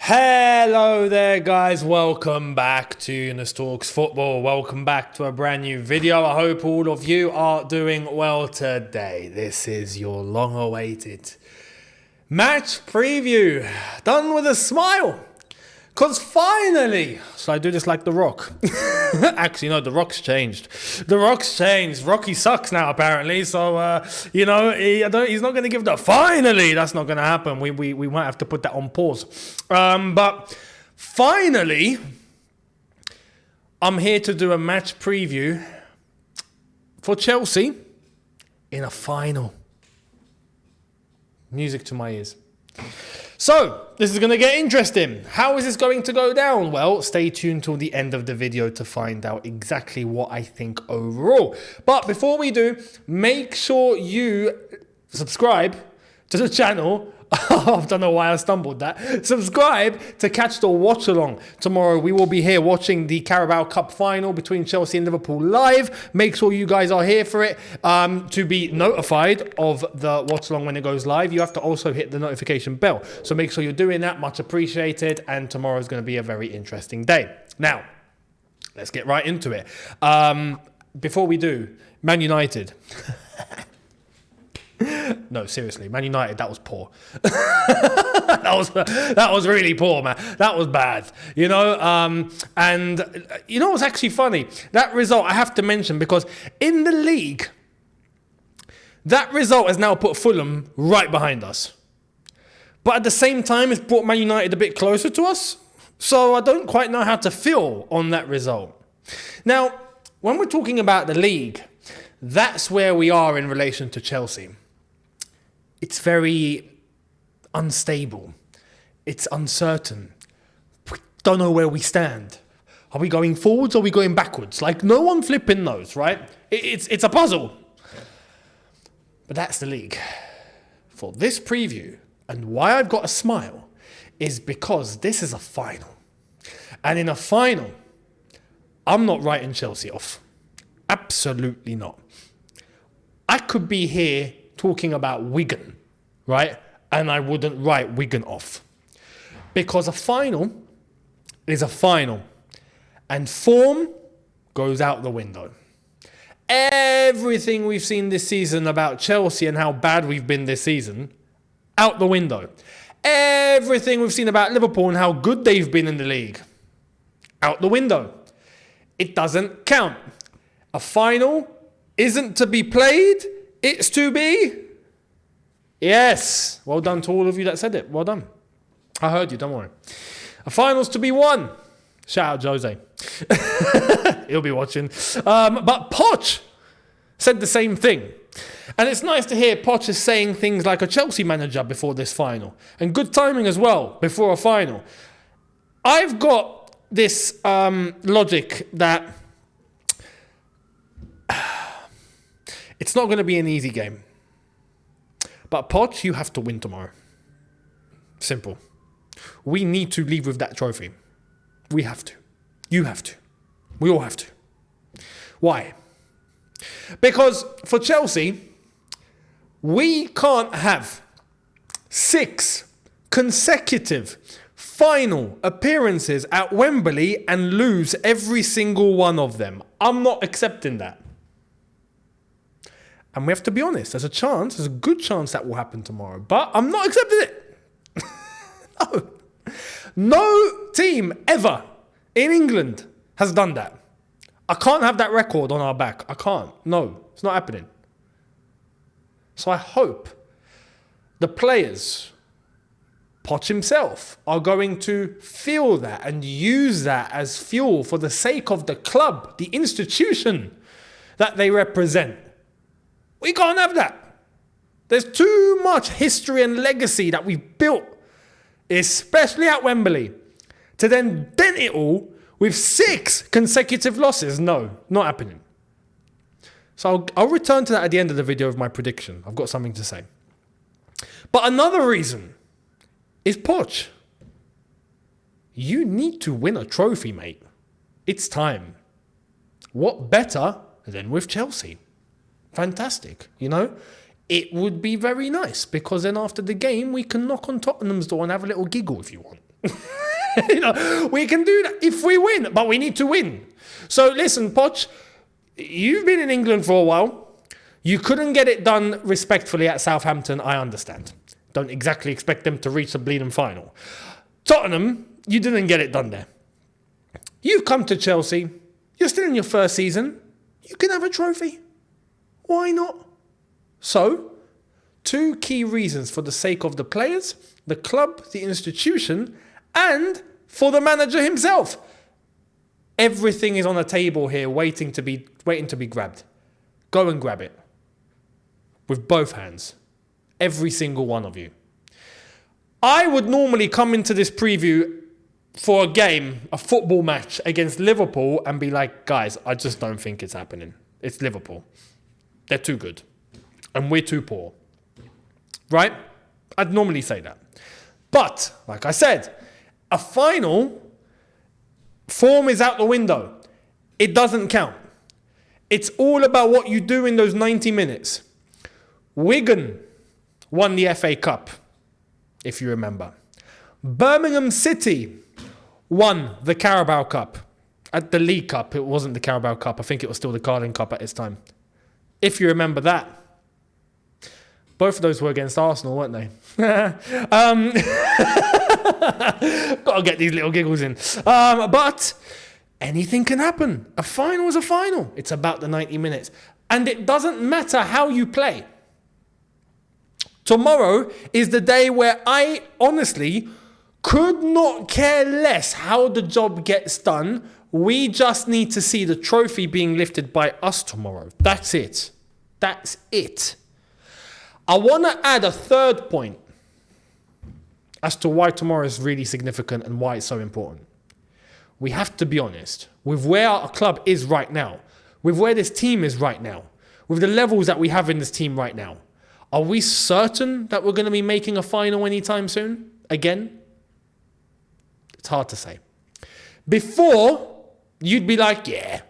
Hello there guys, welcome back to Younes Talks Football. Welcome back to a brand new video. I hope all of you are doing well today. This is your long awaited match preview, done with a smile. Because finally, so I do this like The Rock. Actually, no, The Rock's changed. The Rock's changed. Rocky sucks now, apparently. So, he's not going to give the finally. That's not going to happen. We might have to put that on pause. But finally, I'm here to do a match preview for Chelsea in a final. Music to my ears. So, this is going to get interesting. How is this going to go down? Well, stay tuned till the end of the video to find out exactly what I think overall. But before we do, make sure you subscribe to the channel. I don't know why I stumbled that. Subscribe to catch the watch along. Tomorrow we will be here watching the Carabao Cup final between Chelsea and Liverpool live. Make sure you guys are here for it. To be notified of the watch along when it goes live, you have to also hit the notification bell. So make sure you're doing that. Much appreciated. And tomorrow is going to be a very interesting day. Now, let's get right into it. Before we do, Man United. No, seriously, Man United, that was poor. that was really poor, man. That was bad, and you know what's actually funny? That result I have to mention because in the league, that result has now put Fulham right behind us. But at the same time, it's brought Man United a bit closer to us. So I don't quite know how to feel on that result. Now, when we're talking about the league, that's where we are in relation to Chelsea. It's very unstable. It's uncertain. We don't know where we stand. Are we going forwards or are we going backwards? Like, no one flipping knows, right? It's a puzzle. But that's the league. For this preview, and why I've got a smile, is because this is a final. And in a final, I'm not writing Chelsea off. Absolutely not. I could be here talking about Wigan, right? And I wouldn't write Wigan off. Because a final is a final. And form goes out the window. Everything we've seen this season about Chelsea and how bad we've been this season, out the window. Everything we've seen about Liverpool and how good they've been in the league, out the window. It doesn't count. A final isn't to be played, it's to be. Yes. Well done to all of you that said it. Well done. I heard you, don't worry. A final's to be won. Shout out Jose. He'll be watching. But Poch said the same thing. And it's nice to hear Poch is saying things like a Chelsea manager before this final. And good timing as well before a final. I've got this logic that it's not going to be an easy game. But Poch, you have to win tomorrow. Simple. We need to leave with that trophy. We have to. You have to. We all have to. Why? Because for Chelsea, we can't have 6 consecutive final appearances at Wembley and lose every single one of them. I'm not accepting that. And we have to be honest, there's a good chance that will happen tomorrow. But I'm not accepting it. No. No team ever in England has done that. I can't have that record on our back. I can't. No, it's not happening. So I hope the players, Poch himself, are going to feel that and use that as fuel for the sake of the club, the institution that they represent. We can't have that. There's too much history and legacy that we've built, especially at Wembley, to then dent it all with 6 consecutive losses. No, not happening. So I'll return to that at the end of the video of my prediction. I've got something to say. But another reason is Poch. You need to win a trophy, mate. It's time. What better than with Chelsea? Fantastic, It would be very nice because then after the game, we can knock on Tottenham's door and have a little giggle if you want. We can do that if we win, but we need to win. So listen, Poch, you've been in England for a while. You couldn't get it done respectfully at Southampton, I understand. Don't exactly expect them to reach the bleeding final. Tottenham, you didn't get it done there. You've come to Chelsea. You're still in your first season. You can have a trophy. Why not? So, 2 key reasons for the sake of the players, the club, the institution, and for the manager himself. Everything is on the table here, waiting to be grabbed. Go and grab it. With both hands. Every single one of you. I would normally come into this preview for a game, a football match against Liverpool and be like, guys, I just don't think it's happening. It's Liverpool. They're too good. And we're too poor. Right? I'd normally say that. But, like I said, a final, form is out the window. It doesn't count. It's all about what you do in those 90 minutes. Wigan won the FA Cup, if you remember. Birmingham City won the Carabao Cup. At the League Cup, it wasn't the Carabao Cup. I think it was still the Carling Cup at its time. If you remember that. Both of those were against Arsenal, weren't they? Got to get these little giggles in. But anything can happen. A final is a final. It's about the 90 minutes. And it doesn't matter how you play. Tomorrow is the day where I honestly could not care less how the job gets done. We just need to see the trophy being lifted by us tomorrow. That's it. That's it. I want to add a third point as to why tomorrow is really significant and why it's so important. We have to be honest with where our club is right now, with where this team is right now, with the levels that we have in this team right now. Are we certain that we're going to be making a final anytime soon? Again? It's hard to say. Before, you'd be like, yeah,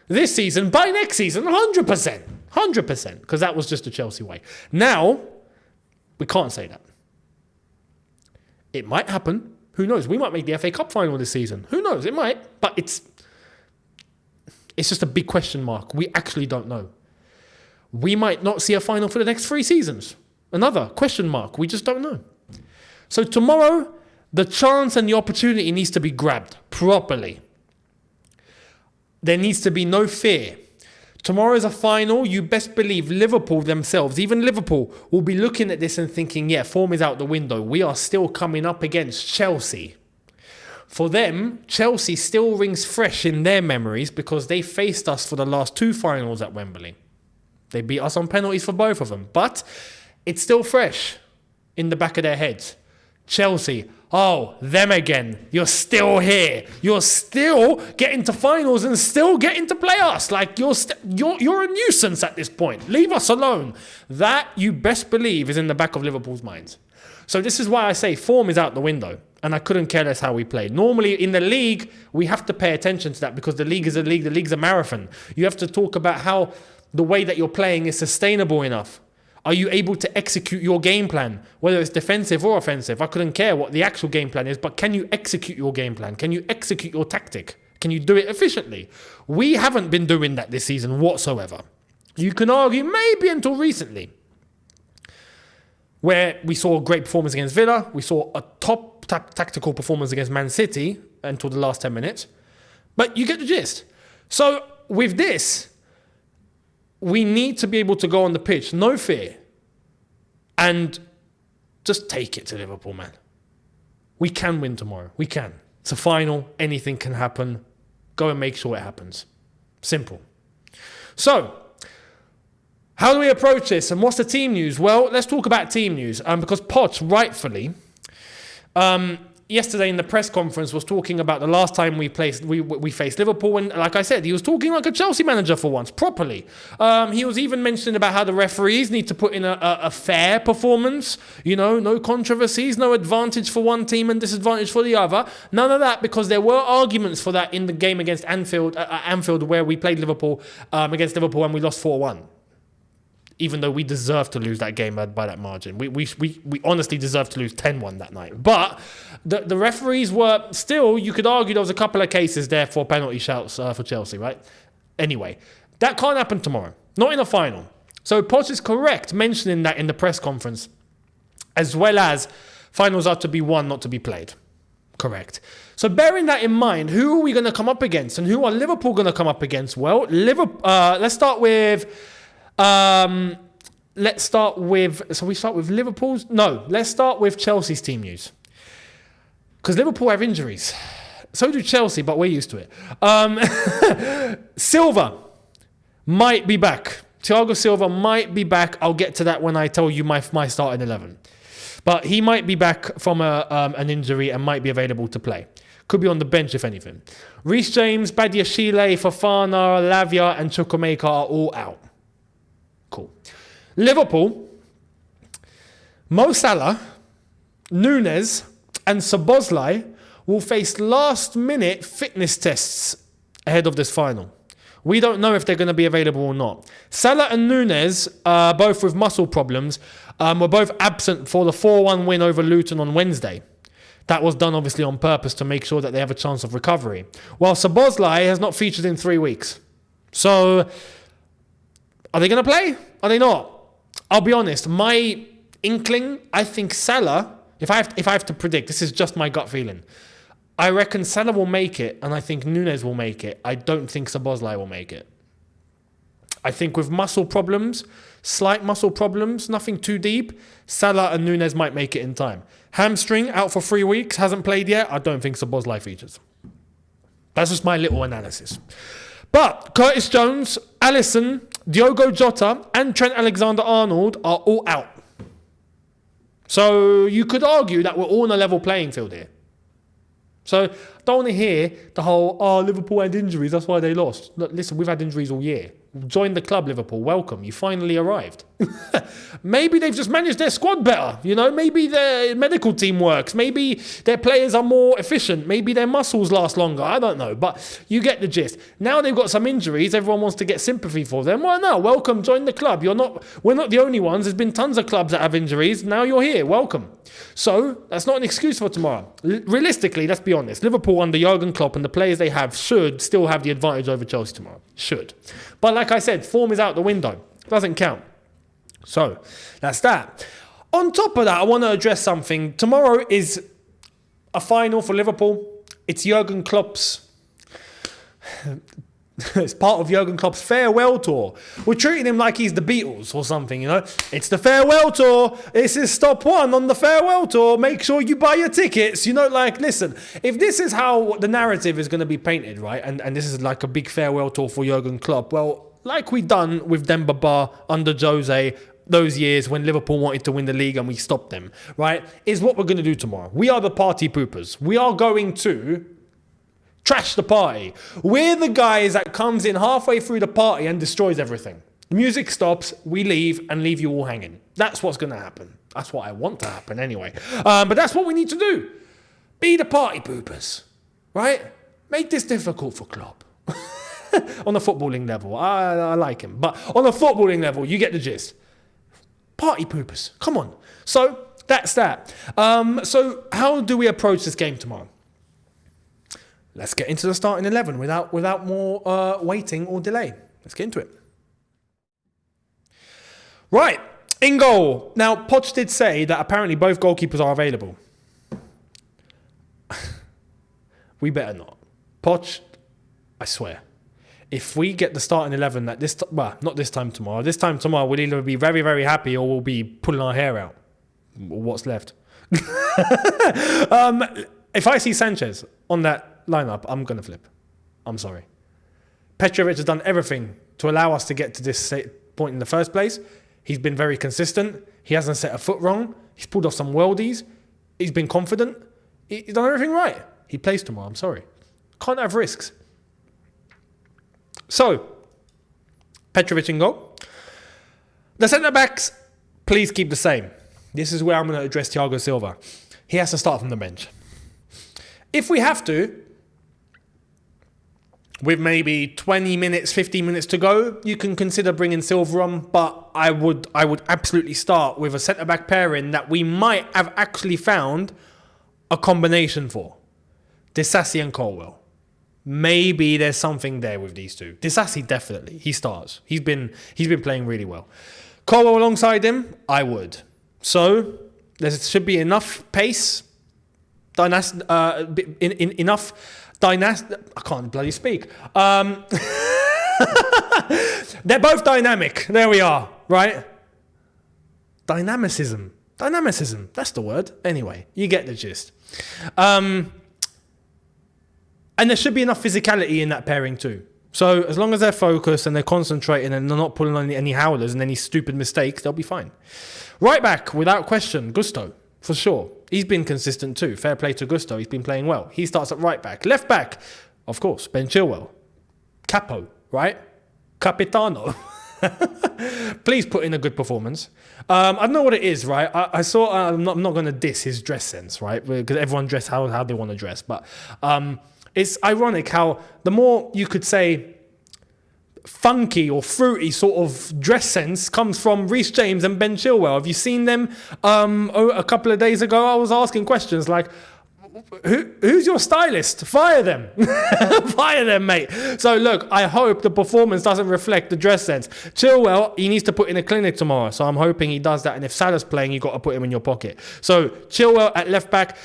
this season, by next season, 100%. 100%, because that was just the Chelsea way. Now, we can't say that. It might happen. Who knows? We might make the FA Cup final this season. Who knows? It might. But it's just a big question mark. We actually don't know. We might not see a final for the next 3 seasons. Another question mark. We just don't know. So tomorrow, the chance and the opportunity needs to be grabbed properly. There needs to be no fear. Tomorrow is a final. You best believe Liverpool themselves, even Liverpool, will be looking at this and thinking, yeah, form is out the window. We are still coming up against Chelsea. For them, Chelsea still rings fresh in their memories because they faced us for the last 2 finals at Wembley. They beat us on penalties for both of them. But it's still fresh in the back of their heads. Chelsea, oh, them again. You're still here. You're still getting to finals and still getting to play us. Like, you're a nuisance at this point. Leave us alone. That, you best believe, is in the back of Liverpool's minds. So this is why I say form is out the window. And I couldn't care less how we play. Normally, in the league, we have to pay attention to that because the league is a league. The league's a marathon. You have to talk about how the way that you're playing is sustainable enough. Are you able to execute your game plan, whether it's defensive or offensive? I couldn't care what the actual game plan is, but can you execute your game plan? Can you execute your tactic? Can you do it efficiently? We haven't been doing that this season whatsoever. You can argue maybe until recently, where we saw a great performance against Villa. We saw a top tactical performance against Man City until the last 10 minutes. But you get the gist. So with this, we need to be able to go on the pitch, no fear, and just take it to Liverpool, man. We can win tomorrow. We can. It's a final. Anything can happen. Go and make sure it happens. Simple. So, how do we approach this? And what's the team news? Well, let's talk about team news. Because Poch, rightfully, yesterday in the press conference was talking about the last time we faced Liverpool, and like I said, he was talking like a Chelsea manager for once, properly. He was even mentioning about how the referees need to put in a fair performance, no controversies, no advantage for one team and disadvantage for the other. None of that, because there were arguments for that in the game against Anfield, where we played Liverpool against Liverpool and we lost 4-1. even though we deserved to lose that game by that margin. We honestly deserved to lose 10-1 that night. But the referees were still, you could argue there was a couple of cases there for penalty shouts for Chelsea, right? Anyway, that can't happen tomorrow. Not in a final. So Poch is correct mentioning that in the press conference, as well as finals are to be won, not to be played. Correct. So bearing that in mind, who are we going to come up against, and who are Liverpool going to come up against? Well, let's start with. So we start with Liverpool's. No, let's start with Chelsea's team news, because Liverpool have injuries. So do Chelsea, but we're used to it. Silva might be back. Thiago Silva might be back. I'll get to that when I tell you my starting 11. But he might be back from an injury and might be available to play. Could be on the bench, if anything. Reece James, Badiashile, Fofana, Lavia, and Chukwuemeka are all out. Cool. Liverpool, Mo Salah, Younes, and Szoboszlai will face last-minute fitness tests ahead of this final. We don't know if they're going to be available or not. Salah and Younes, both with muscle problems, were both absent for the 4-1 win over Luton on Wednesday. That was done obviously on purpose to make sure that they have a chance of recovery. While Szoboszlai has not featured in 3 weeks. So, are they going to play? Are they not? I'll be honest, my inkling, I think Salah, if I have to predict, this is just my gut feeling. I reckon Salah will make it, and I think Younes will make it. I don't think Szoboszlai will make it. I think with muscle problems, slight muscle problems, nothing too deep, Salah and Younes might make it in time. Hamstring, out for 3 weeks, hasn't played yet. I don't think Szoboszlai features. That's just my little analysis. But Curtis Jones, Alisson, Diogo Jota, and Trent Alexander-Arnold are all out. So you could argue that we're all on a level playing field here. So don't want to hear the whole, Liverpool had injuries, that's why they lost. Look, listen, we've had injuries all year. Join the club, Liverpool. Welcome. You finally arrived. Maybe they've just managed their squad better. Maybe their medical team works. Maybe their players are more efficient. Maybe their muscles last longer. I don't know. But you get the gist. Now they've got some injuries. Everyone wants to get sympathy for them. Well, no. Welcome. Join the club. We're not the only ones. There's been tons of clubs that have injuries. Now you're here. Welcome. So that's not an excuse for tomorrow. Realistically, let's be honest. Liverpool under Jurgen Klopp and the players they have should still have the advantage over Chelsea tomorrow. Should. But like I said, form is out the window. Doesn't count. So that's that. On top of that, I want to address something. Tomorrow is a final for Liverpool. It's Jurgen Klopp's... It's part of Jurgen Klopp's farewell tour. We're treating him like he's the Beatles or something, It's the farewell tour. This is stop one on the farewell tour. Make sure you buy your tickets. Listen, if this is how the narrative is going to be painted, right? And this is like a big farewell tour for Jurgen Klopp. Well, like we done with Demba Ba under Jose those years when Liverpool wanted to win the league and we stopped them, right? Is what we're going to do tomorrow. We are the party poopers. We are going to trash the party. We're the guys that comes in halfway through the party and destroys everything. The music stops, we leave, and leave you all hanging. That's what's going to happen. That's what I want to happen anyway. But that's what we need to do. Be the party poopers, right? Make this difficult for Klopp. On a footballing level, I like him. But on a footballing level, you get the gist. Party poopers. Come on. So that's that. So how do we approach this game tomorrow? Let's get into the starting 11 without more waiting or delay. Let's get into it. Right, in goal. Now, Poch did say that apparently both goalkeepers are available. We better not. Poch, I swear, if we get the starting 11 not this time tomorrow. This time tomorrow, we'll either be very, very happy or we'll be pulling our hair out. What's left? If I see Sanchez on that lineup, I'm going to flip. I'm sorry. Petrovic has done everything to allow us to get to this point in the first place. He's been very consistent. He hasn't set a foot wrong. He's pulled off some worldies. He's been confident. He's done everything right. He plays tomorrow. I'm sorry. Can't have risks. So, Petrovic in goal. The centre-backs, please keep the same. This is where I'm going to address Thiago Silva. He has to start from the bench. If we have to, with maybe 20 minutes, 15 minutes to go, you can consider bringing Silva on. But I would absolutely start with a centre-back pairing that we might have actually found a combination for. Disasi and Colwell. Maybe there's something there with these two. Disasi definitely. He starts. He's been playing really well. Colwell alongside him, I would. So there should be enough pace, enough I can't bloody speak. They're both dynamic. There we are, right? Dynamicism. That's the word. Anyway, you get the gist. And there should be enough physicality in that pairing too. So as long as they're focused and they're concentrating and they're not pulling on any howlers and any stupid mistakes, they'll be fine. Right back, without question, Gusto, for sure. He's been consistent too. Fair play to Gusto. He's been playing well. He starts at right back. Left back, of course, Ben Chilwell. Capo, right? Capitano. Please put in a good performance. I don't know what it is, right? I saw, I'm not going to diss his dress sense, right? Because everyone dress how they want to dress. But it's ironic how the more you could say funky or fruity sort of dress sense comes from Reece James and Ben Chilwell. Have you seen them? A couple of days ago, I was asking questions like, who's your stylist? Fire them. Fire them, mate. So look, I hope the performance doesn't reflect the dress sense. Chilwell, he needs to put in a clinic tomorrow. So I'm hoping he does that. And if Salah's playing, you've got to put him in your pocket. So Chilwell at left back.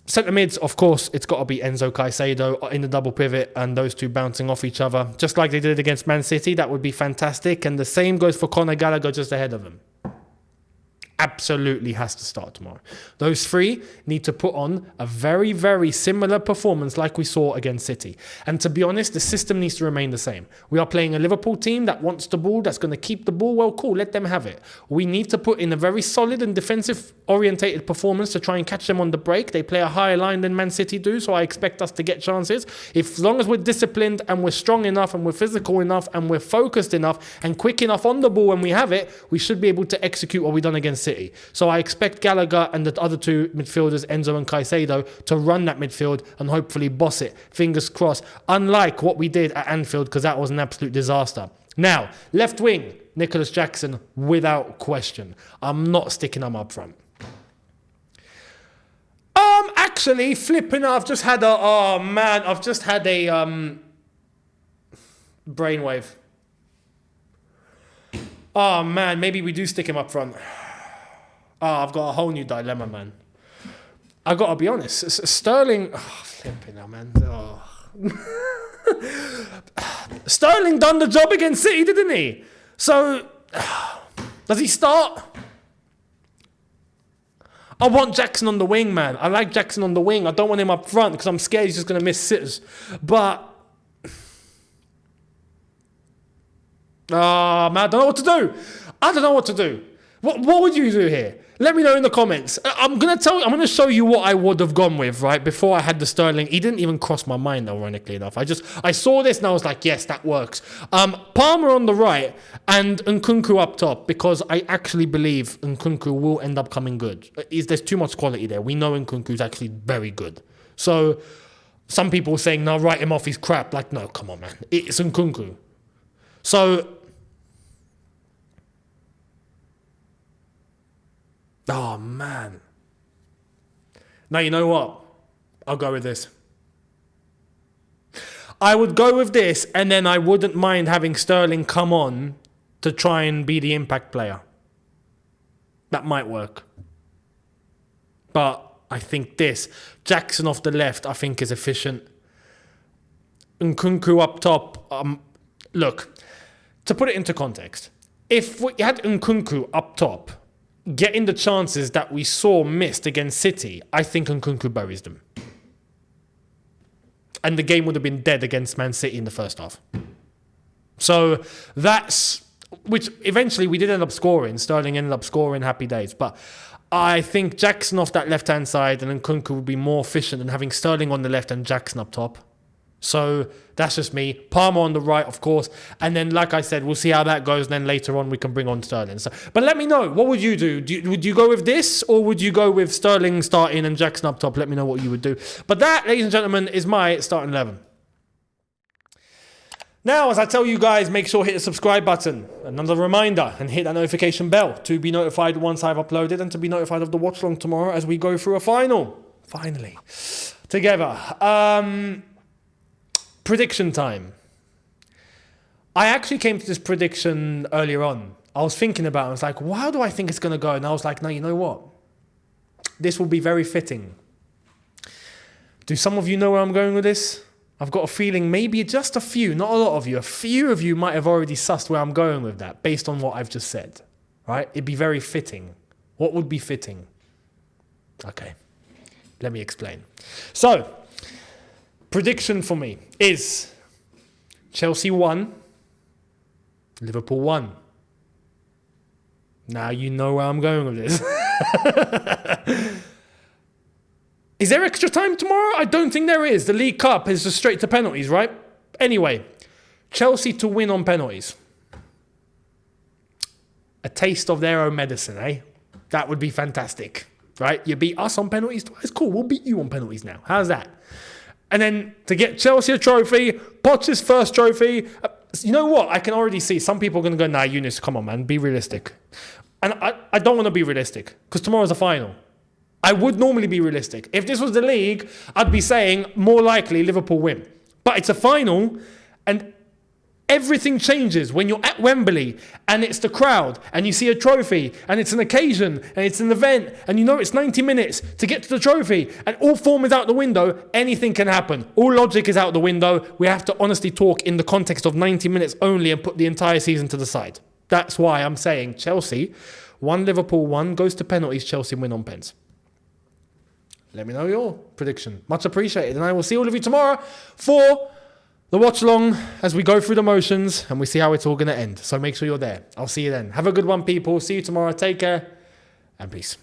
Centre mids, of course, it's got to be Enzo Caicedo in the double pivot and those two bouncing off each other. Just like they did against Man City. That would be fantastic. And the same goes for Conor Gallagher just ahead of him. Absolutely has to start tomorrow. Those three need to put on a very, very similar performance like we saw against City. And to be honest, the system needs to remain the same. We are playing a Liverpool team that wants the ball, that's going to keep the ball. Well, cool, let them have it. We need to put in a very solid and defensive-orientated performance to try and catch them on the break. They play a higher line than Man City do, so I expect us to get chances. As long as we're disciplined and we're strong enough and we're physical enough and we're focused enough and quick enough on the ball when we have it, we should be able to execute what we've done against City. So I expect Gallagher and the other two midfielders, Enzo and Caicedo, to run that midfield and hopefully boss it. Fingers crossed. Unlike what we did at Anfield, because that was an absolute disaster. Now, left wing, Nicholas Jackson, without question. I'm not sticking him up front. Actually, flipping, I've just had a brainwave. Oh man, maybe we do stick him up front. I've got a whole new dilemma, man. I got to be honest. Sterling... flipping now, man. Sterling done the job against City, didn't he? So, does he start? I want Jackson on the wing, man. I like Jackson on the wing. I don't want him up front because I'm scared he's just going to miss sitters. But... man, I don't know what to do. What would you do here? Let me know in the comments. I'm going to show you what I would have gone with, right? Before I had the Sterling. He didn't even cross my mind, ironically enough. I saw this and I was like, yes, that works. Palmer on the right and Nkunku up top, because I actually believe Nkunku will end up coming good. There's too much quality there. We know Nkunku's actually very good. So some people saying, no, write him off, he's crap. Like, no, come on, man. It's Nkunku. So... oh, man. Now, you know what? I'll go with this. I would go with this, and then I wouldn't mind having Sterling come on to try and be the impact player. That might work. But I think this. Jackson off the left, I think, is efficient. Nkunku up top. Look, to put it into context, if we had Nkunku up top, getting the chances that we saw missed against City, I think Nkunku buries them. And the game would have been dead against Man City in the first half. So that's... which eventually we did end up scoring. Sterling ended up scoring, happy days. But I think Jackson off that left-hand side and Nkunku would be more efficient than having Sterling on the left and Jackson up top. So that's just me. Palmer on the right, of course. And then, like I said, we'll see how that goes. And then later on, we can bring on Sterling. So, but let me know. What would you do? Would you go with this? Or would you go with Sterling starting and Jackson up top? Let me know what you would do. But that, ladies and gentlemen, is my starting 11. Now, as I tell you guys, make sure hit the subscribe button. Another reminder, and hit that notification bell to be notified once I've uploaded and to be notified of the watch along tomorrow as we go through a final. Finally. Together. Prediction time. I actually came to this prediction earlier on. I was thinking about it. I was like, well, how do I think it's going to go? And I was like, no, you know what? This will be very fitting. Do some of you know where I'm going with this? I've got a feeling maybe just a few, not a lot of you, a few of you might have already sussed where I'm going with that based on what I've just said, right? It'd be very fitting. What would be fitting? Okay, let me explain. So, prediction for me is Chelsea 1, Liverpool 1. Now you know where I'm going with this. Is there extra time tomorrow? I don't think there is. The League Cup is just straight to penalties, right? Anyway, Chelsea to win on penalties. A taste of their own medicine, eh? That would be fantastic, right? You beat us on penalties twice. Cool, we'll beat you on penalties now. How's that? And then to get Chelsea a trophy, Poch's first trophy. You know what? I can already see some people are going to go, nah, Younes, come on, man, be realistic. And I don't want to be realistic because tomorrow's a final. I would normally be realistic. If this was the league, I'd be saying more likely Liverpool win. But it's a final and everything changes when you're at Wembley and it's the crowd and you see a trophy and it's an occasion and it's an event and you know it's 90 minutes to get to the trophy and all form is out the window. Anything can happen. All logic is out the window. We have to honestly talk in the context of 90 minutes only and put the entire season to the side. That's why I'm saying Chelsea 1, Liverpool 1, goes to penalties, Chelsea win on pens. Let me know your prediction. Much appreciated. And I will see all of you tomorrow for the watch along as we go through the motions and we see how it's all going to end. So make sure you're there. I'll see you then. Have a good one, people. See you tomorrow. Take care and peace.